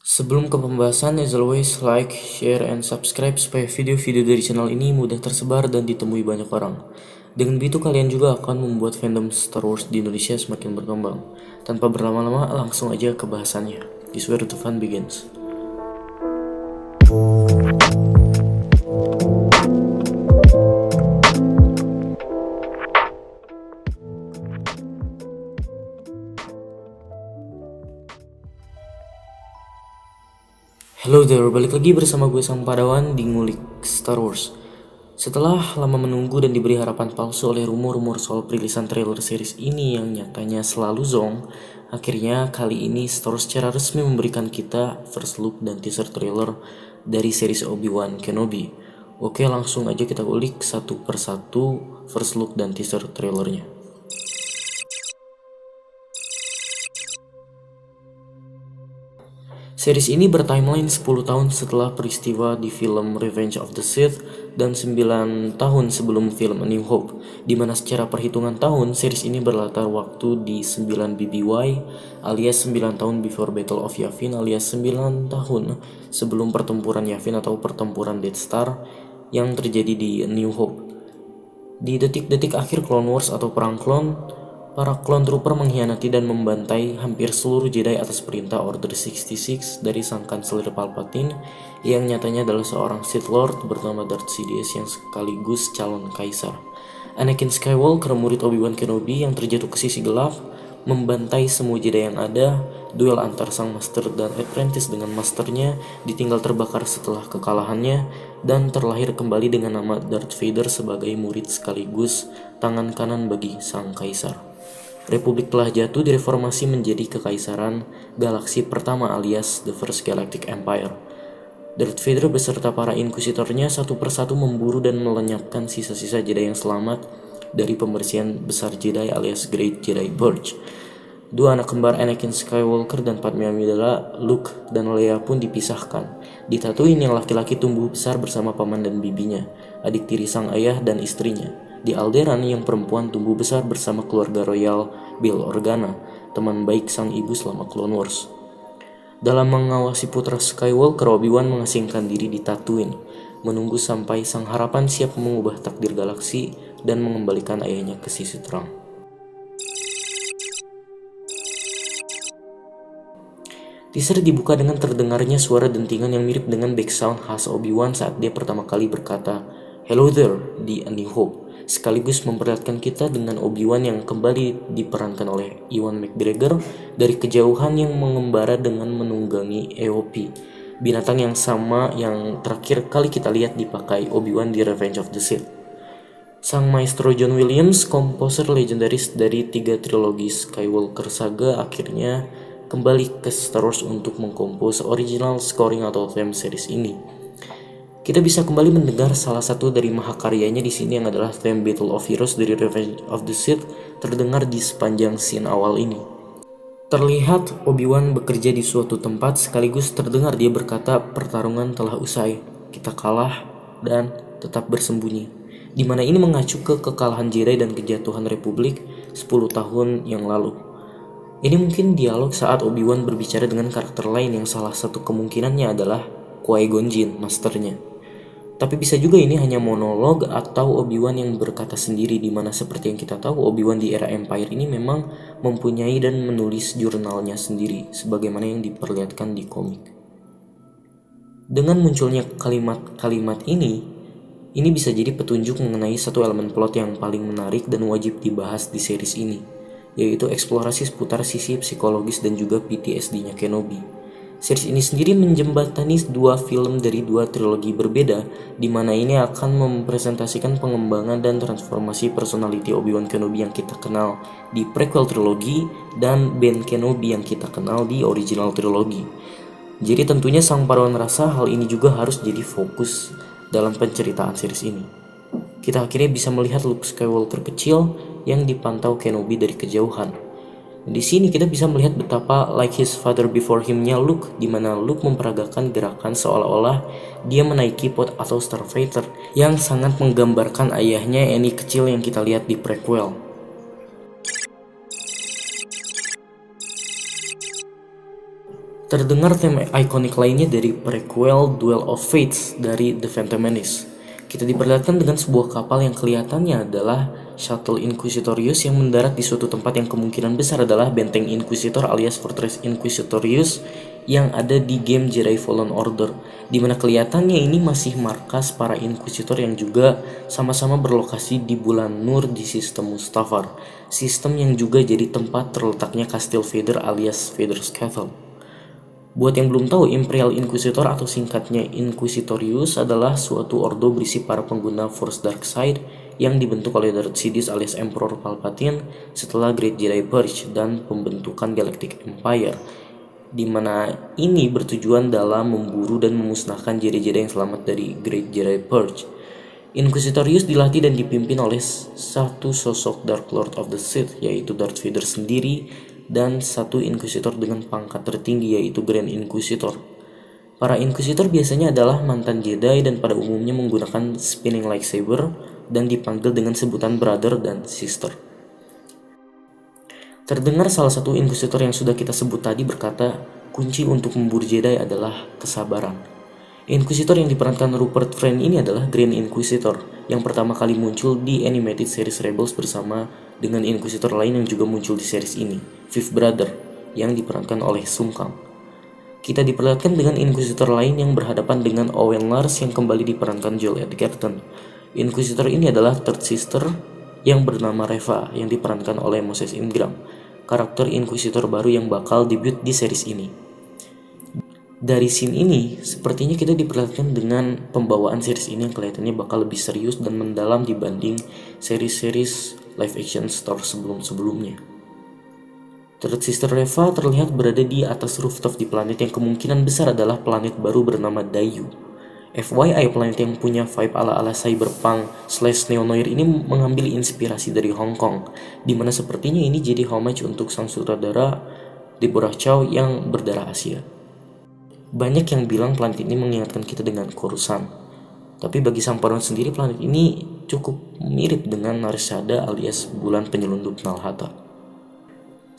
Sebelum ke pembahasan, as always, like, share, and subscribe supaya video-video dari channel ini mudah tersebar dan ditemui banyak orang. Dengan begitu kalian juga akan membuat fandom Star Wars di Indonesia semakin berkembang. Tanpa berlama-lama, langsung aja ke bahasannya. This is where the fun begins. Hello there, balik lagi bersama gue Sang Padawan di Ngulik Star Wars. Setelah lama menunggu dan diberi harapan palsu oleh rumor-rumor soal perilisan trailer series ini yang nyatanya selalu zong, akhirnya kali ini Star Wars secara resmi memberikan kita first look dan teaser trailer dari series Obi-Wan Kenobi. Oke, langsung aja kita ulik satu persatu first look dan teaser trailernya. Series ini bertimeline 10 tahun setelah peristiwa di film Revenge of the Sith dan 9 tahun sebelum film A New Hope, di mana secara perhitungan tahun, series ini berlatar waktu di 9 BBY alias 9 tahun before Battle of Yavin alias 9 tahun sebelum pertempuran Yavin atau pertempuran Death Star yang terjadi di A New Hope. Di detik-detik akhir Clone Wars atau Perang Klon, para Clone Trooper mengkhianati dan membantai hampir seluruh Jedi atas perintah Order 66 dari sang kanselir Palpatine yang nyatanya adalah seorang Sith Lord bernama Darth Sidious yang sekaligus calon kaisar. Anakin Skywalker, murid Obi-Wan Kenobi yang terjatuh ke sisi gelap, membantai semua Jedi yang ada. Duel antar sang master dan apprentice dengan masternya ditinggal terbakar setelah kekalahannya, dan terlahir kembali dengan nama Darth Vader sebagai murid sekaligus tangan kanan bagi sang kaisar. Republik telah jatuh direformasi menjadi kekaisaran galaksi pertama alias The First Galactic Empire. Darth Vader beserta para inkusitornya satu persatu memburu dan melenyapkan sisa-sisa Jedi yang selamat dari pembersihan besar Jedi alias Great Jedi Purge. Dua anak kembar Anakin Skywalker dan Padme Amidala, Luke dan Leia pun dipisahkan. Di Tatooine yang laki-laki tumbuh besar bersama paman dan bibinya, adik tiri sang ayah dan istrinya. Di Alderaan yang perempuan tumbuh besar bersama keluarga royal Bail Organa, teman baik sang ibu selama Clone Wars. Dalam mengawasi putra Skywalker, Obi-Wan mengasingkan diri di Tatooine, menunggu sampai sang harapan siap mengubah takdir galaksi dan mengembalikan ayahnya ke sisi terang. Teaser dibuka dengan terdengarnya suara dentingan yang mirip dengan background khas Obi-Wan saat dia pertama kali berkata, "Hello there" di A New Hope, sekaligus memperlihatkan kita dengan Obi-Wan yang kembali diperankan oleh Ewan McGregor dari kejauhan yang mengembara dengan menunggangi EOP, binatang yang sama yang terakhir kali kita lihat dipakai Obi-Wan di Revenge of the Sith. Sang maestro John Williams, komposer legendaris dari 3 trilogi Skywalker Saga, akhirnya kembali ke Star Wars untuk mengkompos original scoring atau theme series ini. Kita bisa kembali mendengar salah satu dari mahakaryanya di sini yang adalah theme Battle of Heroes dari Revenge of the Sith terdengar di sepanjang scene awal ini. Terlihat Obi-Wan bekerja di suatu tempat sekaligus terdengar dia berkata pertarungan telah usai, kita kalah dan tetap bersembunyi. Di mana ini mengacu ke kekalahan Jedi dan kejatuhan Republik 10 tahun yang lalu. Ini mungkin dialog saat Obi-Wan berbicara dengan karakter lain yang salah satu kemungkinannya adalah Qui-Gon Jinn, masternya. Tapi bisa juga ini hanya monolog atau Obi-Wan yang berkata sendiri, di mana seperti yang kita tahu Obi-Wan di era Empire ini memang mempunyai dan menulis jurnalnya sendiri sebagaimana yang diperlihatkan di komik. Dengan munculnya kalimat-kalimat ini bisa jadi petunjuk mengenai satu elemen plot yang paling menarik dan wajib dibahas di series ini, yaitu eksplorasi seputar sisi psikologis dan juga PTSD-nya Kenobi. Series ini sendiri menjembatani 2 film dari 2 trilogi berbeda, di mana ini akan mempresentasikan pengembangan dan transformasi personality Obi-Wan Kenobi yang kita kenal di prequel trilogi dan Ben Kenobi yang kita kenal di original trilogi. Jadi tentunya Sang Padawan rasa hal ini juga harus jadi fokus dalam penceritaan series ini. Kita akhirnya bisa melihat Luke Skywalker kecil yang dipantau Kenobi dari kejauhan. Di sini kita bisa melihat betapa like his father before him-nya Luke, di mana Luke memperagakan gerakan seolah-olah dia menaiki pod atau Starfighter yang sangat menggambarkan ayahnya Annie kecil yang kita lihat di prequel. Terdengar tema ikonik lainnya dari prequel Duel of Fates dari The Phantom Menace. Kita diperlihatkan dengan sebuah kapal yang kelihatannya adalah Shuttle Inquisitorius yang mendarat di suatu tempat yang kemungkinan besar adalah benteng Inquisitor alias Fortress Inquisitorius yang ada di game Jedi Fallen Order, di mana kelihatannya ini masih markas para Inquisitor yang juga sama-sama berlokasi di Bulan Nur di sistem Mustafar, sistem yang juga jadi tempat terletaknya Kastil Vader alias Vader's Castle. Buat yang belum tahu, Imperial Inquisitor atau singkatnya Inquisitorius adalah suatu ordo berisi para pengguna Force Dark Side yang dibentuk oleh Darth Sidious alias Emperor Palpatine setelah Great Jedi Purge dan pembentukan Galactic Empire, di mana ini bertujuan dalam memburu dan memusnahkan Jedi-Jedi yang selamat dari Great Jedi Purge. Inquisitorius dilatih dan dipimpin oleh satu sosok Dark Lord of the Sith, yaitu Darth Vader sendiri, dan satu Inquisitor dengan pangkat tertinggi, yaitu Grand Inquisitor. Para Inquisitor biasanya adalah mantan Jedi dan pada umumnya menggunakan spinning lightsaber dan dipanggil dengan sebutan brother dan sister. Terdengar salah satu Inquisitor yang sudah kita sebut tadi berkata, kunci untuk memburu Jedi adalah kesabaran. Inquisitor yang diperankan Rupert Friend ini adalah Grand Inquisitor yang pertama kali muncul di animated series Rebels bersama dengan Inquisitor lain yang juga muncul di series ini, Fifth Brother, yang diperankan oleh Sung Kang. Kita diperlihatkan dengan Inquisitor lain yang berhadapan dengan Owen Lars yang kembali diperankan Joel Edgerton. Inquisitor ini adalah third sister yang bernama Reva yang diperankan oleh Moses Ingram, karakter Inquisitor baru yang bakal debut di series ini. Dari scene ini, sepertinya kita diperlihatkan dengan pembawaan series ini yang kelihatannya bakal lebih serius dan mendalam dibanding series-series live action Star sebelum-sebelumnya. Third Sister Reva terlihat berada di atas rooftop di planet yang kemungkinan besar adalah planet baru bernama Dayu. FYI, planet yang punya vibe ala-ala cyberpunk / neo-noir ini mengambil inspirasi dari Hong Kong, dimana sepertinya ini jadi homage untuk sang sutradara Deborah Chow yang berdarah Asia. Banyak yang bilang planet ini mengingatkan kita dengan Coruscant, tapi bagi sang Paron sendiri planet ini cukup mirip dengan Narshada alias bulan penyelundup Nalhata.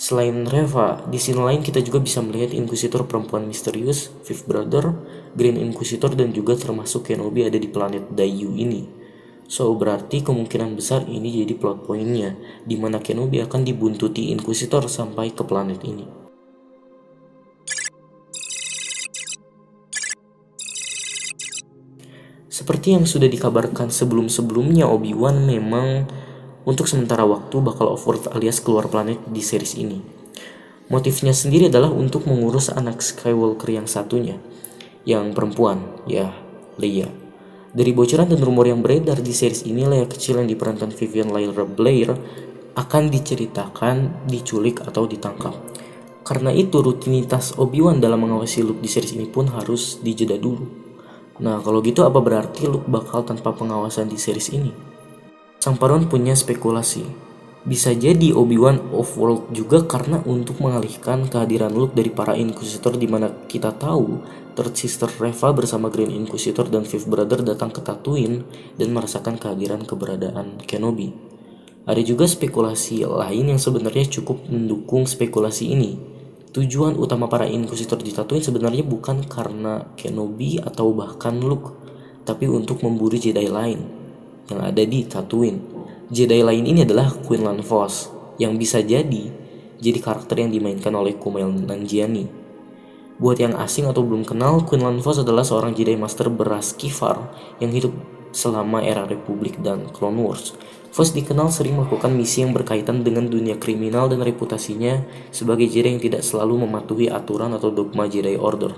Selain Reva, di sini lain kita juga bisa melihat Inquisitor perempuan misterius, Fifth Brother, Grand Inquisitor, dan juga termasuk Kenobi ada di planet Dayu ini. So, berarti kemungkinan besar ini jadi plot pointnya, di mana Kenobi akan dibuntuti Inquisitor sampai ke planet ini. Seperti yang sudah dikabarkan sebelum-sebelumnya, Obi-Wan memang untuk sementara waktu bakal off-world alias keluar planet di series ini. Motifnya sendiri adalah untuk mengurus anak Skywalker yang satunya, yang perempuan, ya, Leia. Dari bocoran dan rumor yang beredar di series ini, Leia kecil yang diperankan Vivian Lyra Blair akan diceritakan diculik atau ditangkap. Karena itu, rutinitas Obi-Wan dalam mengawasi Luke di series ini pun harus dijeda dulu. Nah, kalau gitu apa berarti Luke bakal tanpa pengawasan di series ini? Sang Paron punya spekulasi. Bisa jadi Obi-Wan off-world juga karena untuk mengalihkan kehadiran Luke dari para Inquisitor, di mana kita tahu Third Sister Reva bersama Grand Inquisitor dan Fifth Brother datang ke Tatooine dan merasakan kehadiran keberadaan Kenobi. Ada juga spekulasi lain yang sebenarnya cukup mendukung spekulasi ini. Tujuan utama para Inquisitor di Tatooine sebenarnya bukan karena Kenobi atau bahkan Luke, tapi untuk memburu Jedi lain yang ada di Tatooine. Jedi lain ini adalah Quinlan Vos, yang bisa jadi karakter yang dimainkan oleh Kumail Nanjiani. Buat yang asing atau belum kenal, Quinlan Vos adalah seorang Jedi Master beras Kifar yang hidup selama era Republik dan Clone Wars. Vos dikenal sering melakukan misi yang berkaitan dengan dunia kriminal dan reputasinya sebagai Jedi yang tidak selalu mematuhi aturan atau dogma Jedi Order.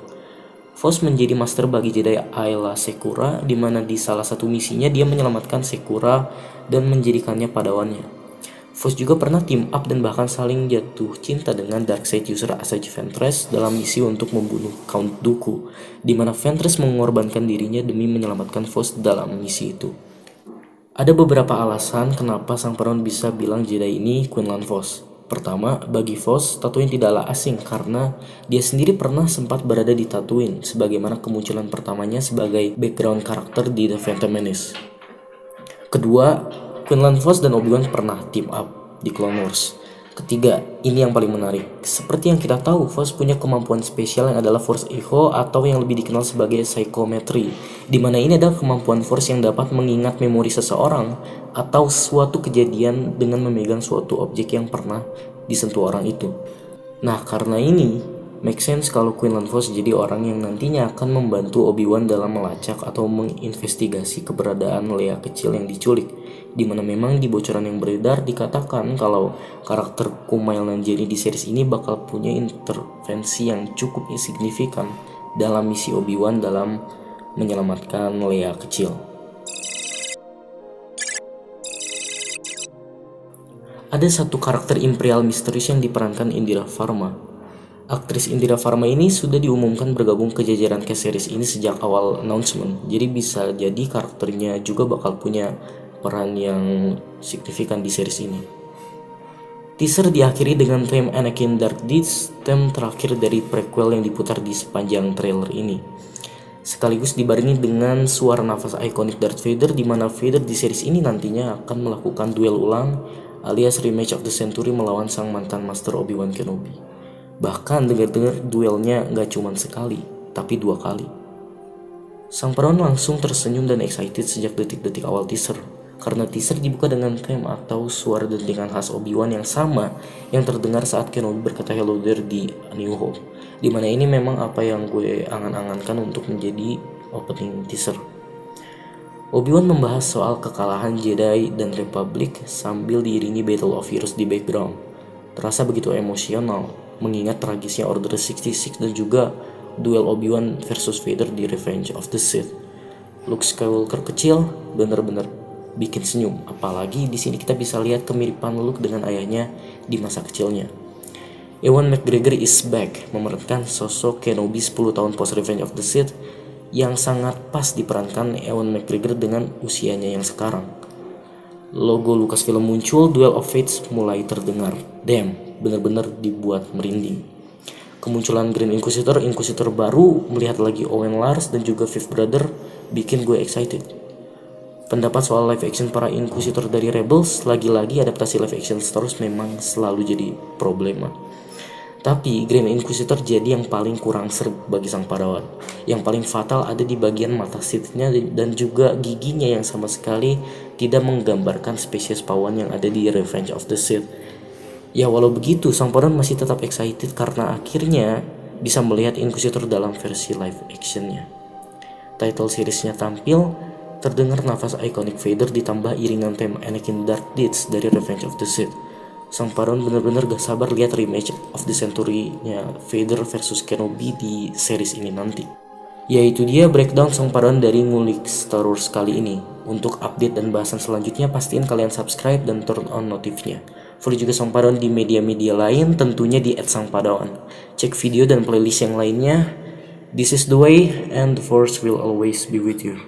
Vos menjadi master bagi Jedi Ayla Secura, di mana di salah satu misinya dia menyelamatkan Secura dan menjadikannya padawannya. Vos juga pernah team up dan bahkan saling jatuh cinta dengan Darkseid user Asajj Ventress dalam misi untuk membunuh Count Dooku, di mana Ventress mengorbankan dirinya demi menyelamatkan Vos dalam misi itu. Ada beberapa alasan kenapa sang Paron bisa bilang Jedi ini Quinlan Vos. Pertama, bagi Vos, Tatooine tidaklah asing karena dia sendiri pernah sempat berada di Tatooine, sebagaimana kemunculan pertamanya sebagai background karakter di The Phantom Menace. Kedua, Quinlan Vos dan Obi-Wan pernah team up di Clone Wars. Ketiga, ini yang paling menarik. Seperti yang kita tahu, Force punya kemampuan spesial yang adalah Force Echo atau yang lebih dikenal sebagai Psychometry, di mana ini adalah kemampuan Force yang dapat mengingat memori seseorang atau suatu kejadian dengan memegang suatu objek yang pernah disentuh orang itu. Nah, karena ini, make sense kalau Quinlan Vos jadi orang yang nantinya akan membantu Obi-Wan dalam melacak atau menginvestigasi keberadaan Leia kecil yang diculik, di mana memang di bocoran yang beredar dikatakan kalau karakter Kumail Nanjiani di series ini bakal punya intervensi yang cukup signifikan dalam misi Obi-Wan dalam menyelamatkan Leia kecil. Ada satu karakter Imperial misterius yang diperankan Indira Varma. Aktris Indira Varma ini sudah diumumkan bergabung ke jajaran cast series ini sejak awal announcement. Jadi bisa jadi karakternya juga bakal punya peran yang signifikan di series ini. Teaser diakhiri dengan theme Anakin Dark Deeds, theme terakhir dari prequel yang diputar di sepanjang trailer ini. Sekaligus dibarengi dengan suara nafas ikonik Darth Vader, di mana Vader di series ini nantinya akan melakukan duel ulang alias rematch of the century melawan sang mantan Master Obi-Wan Kenobi. Bahkan dengar-dengar duelnya gak cuma sekali, tapi 2 kali. Sang Padawan langsung tersenyum dan excited sejak detik-detik awal teaser, karena teaser dibuka dengan theme atau suara dentingan khas Obi-Wan yang sama yang terdengar saat Kenobi berkata hello there di A New Hope, dimana ini memang apa yang gue angan-angankan untuk menjadi opening teaser. Obi-Wan membahas soal kekalahan Jedi dan Republik sambil diiringi Battle of Heroes di background. Terasa begitu emosional, mengingat tragisnya Order 66 dan juga duel Obi-Wan versus Vader di Revenge of the Sith. Luke Skywalker kecil bener-bener bikin senyum, apalagi di sini kita bisa lihat kemiripan Luke dengan ayahnya di masa kecilnya. Ewan McGregor is back, memerankan sosok Kenobi 10 tahun post Revenge of the Sith, yang sangat pas diperankan Ewan McGregor dengan usianya yang sekarang. Logo Lucasfilm muncul, Duel of Fates mulai terdengar. Damn, bener-bener dibuat merinding. Kemunculan Grand Inquisitor baru, melihat lagi Owen Lars dan juga Fifth Brother bikin gue excited. Pendapat soal live action para Inquisitor dari Rebels, lagi-lagi adaptasi live action Star Wars memang selalu jadi problema. Tapi Grand Inquisitor jadi yang paling kurang seru bagi sang Padawan. Yang paling fatal ada di bagian mata Sith-nya dan juga giginya yang sama sekali tidak menggambarkan spesies pawan yang ada di Revenge of the Sith. Ya walau begitu, sang Padawan masih tetap excited karena akhirnya bisa melihat Inquisitor dalam versi live actionnya. Title seriesnya tampil, terdengar nafas ikonik Vader ditambah iringan tema Anakin Dark Deeds dari Revenge of the Sith. Sang Padawan bener-bener gak sabar lihat rematch of the century-nya Vader versus Kenobi di series ini nanti. Yaitu dia breakdown Sang Padawan dari ngulik Star Wars kali ini. Untuk update dan bahasan selanjutnya pastiin kalian subscribe dan turn on notifnya. Follow juga Sang Padawan di media-media lain, tentunya di @sangpadawan. Cek video dan playlist yang lainnya. This is the way and the Force will always be with you.